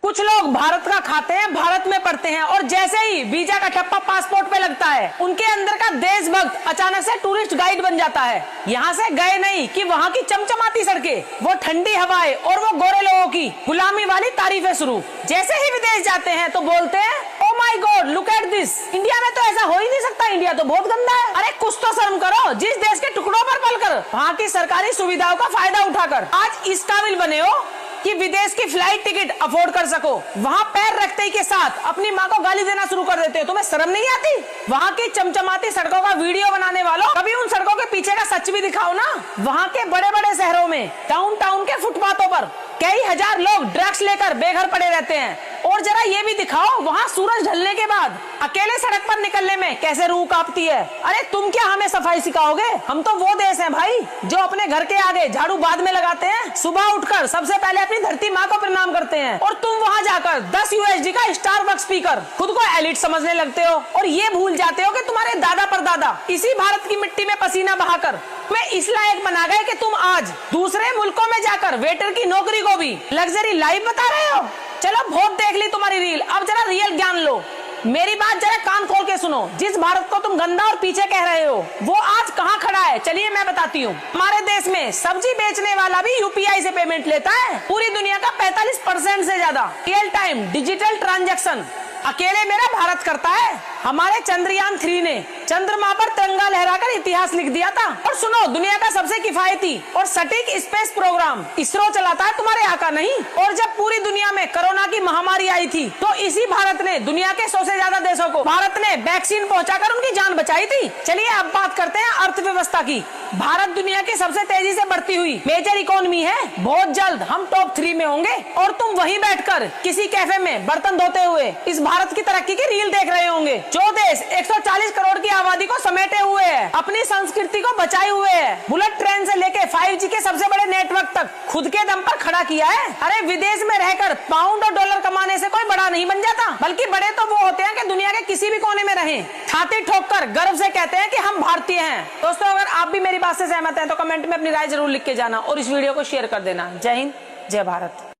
कुछ लोग भारत का खाते हैं, भारत में पढ़ते हैं और जैसे ही वीजा का ठप्पा पासपोर्ट पे लगता है उनके अंदर का देशभक्त अचानक से टूरिस्ट गाइड बन जाता है। यहाँ से गए नहीं कि वहाँ की चमचमाती सड़कें, वो ठंडी हवाएं और वो गोरे लोगों की गुलामी वाली तारीफें शुरू। जैसे ही विदेश जाते हैं तो बोलते हैं oh my God look at this, India में तो ऐसा हो ही नहीं सकता, इंडिया तो बहुत गंदा है। अरे कुछ तो शर्म करो, जिस देश के टुकड़ों पर पलकर वहाँ की सरकारी सुविधाओं का फायदा उठाकर आज इस काबिल बने हो कि विदेश की फ्लाइट टिकट अफोर्ड कर सको, वहाँ पैर रखते ही के साथ अपनी माँ को गाली देना शुरू कर देते हो। तुम्हें शर्म नहीं आती? वहाँ की चमचमाती सड़कों का वीडियो बनाने वालों, कभी उन सड़कों के पीछे का सच भी दिखाओ ना। वहाँ के बड़े बड़े शहरों में टाउन के फुटपाथों पर कई हजार लोग ड्रग्स लेकर बेघर पड़े रहते हैं। और जरा ये भी दिखाओ वहाँ सूरज ढलने के बाद अकेले सड़क पर निकलने में कैसे रूह कांपती है। अरे तुम क्या हमें सफाई सिखाओगे? हम तो वो देश हैं भाई जो अपने घर के आगे झाड़ू बाद में लगाते हैं, सुबह उठकर सबसे पहले अपनी धरती माँ को प्रणाम करते हैं। और तुम वहाँ जाकर 10 USD का स्टारबक्स पीकर खुद को एलिट समझने लगते हो और ये भूल जाते हो कि तुम्हारे दादा परदादा इसी भारत की मिट्टी में पसीना बहाकर तुम्हें इस लायक बना गए कि तुम आज दूसरे मुल्कों में जाकर वेटर की नौकरी को भी लग्जरी लाइफ बता रहे हो। चलो बहुत देख ली तुम्हारी रील, अब जरा रियल ज्ञान लो। मेरी बात जरा कान खोल के सुनो। जिस भारत को तुम गंदा और पीछे कह रहे हो वो आज कहाँ खड़ा है, चलिए मैं बताती हूँ। हमारे देश में सब्जी बेचने वाला भी UPI से पेमेंट लेता है। पूरी दुनिया का 45% से ज्यादा रियल टाइम डिजिटल ट्रांजैक्शन अकेले मेरा भारत करता है। हमारे चंद्रयान 3 ने चंद्रमा पर तिरंगा लहराकर इतिहास लिख दिया था। और सुनो, दुनिया का सबसे किफायती और सटीक स्पेस प्रोग्राम इसरो चलाता है, तुम्हारे आका नहीं। और जब पूरी दुनिया में कोरोना की महामारी आई थी तो इसी भारत ने दुनिया के 100 से ज्यादा देशों को भारत ने वैक्सीन पहुंचाकर उनकी जान बचाई थी। चलिए अब बात करते हैं अर्थव्यवस्था की। भारत दुनिया की सबसे तेजी से बढ़ती हुई मेजर इकोनॉमी है। बहुत जल्द हम टॉप 3 में होंगे और तुम वहीं बैठकर किसी कैफे में बर्तन धोते हुए इस भारत की तरक्की की रील देख रहे होंगे। जो देश 140 करोड़ की आबादी को समेटे हुए है, अपनी संस्कृति को बचाए हुए है, बुलेट ट्रेन से लेके 5G के सबसे बड़े नेटवर्क तक खुद के दम पर खड़ा किया है। अरे विदेश में रहकर पाउंड और डॉलर कमाने से कोई बड़ा नहीं बन जाता, बल्कि बड़े तो वो होते हैं कि दुनिया के किसी भी कोने में रहें, छाती ठोककर गर्व से कहते हैं कि हम भारतीय हैं। दोस्तों, अगर आप भी मेरी बात से सहमत हैं तो कमेंट में अपनी राय जरूर लिख के जाना और इस वीडियो को शेयर कर देना। जय हिंद, जय भारत।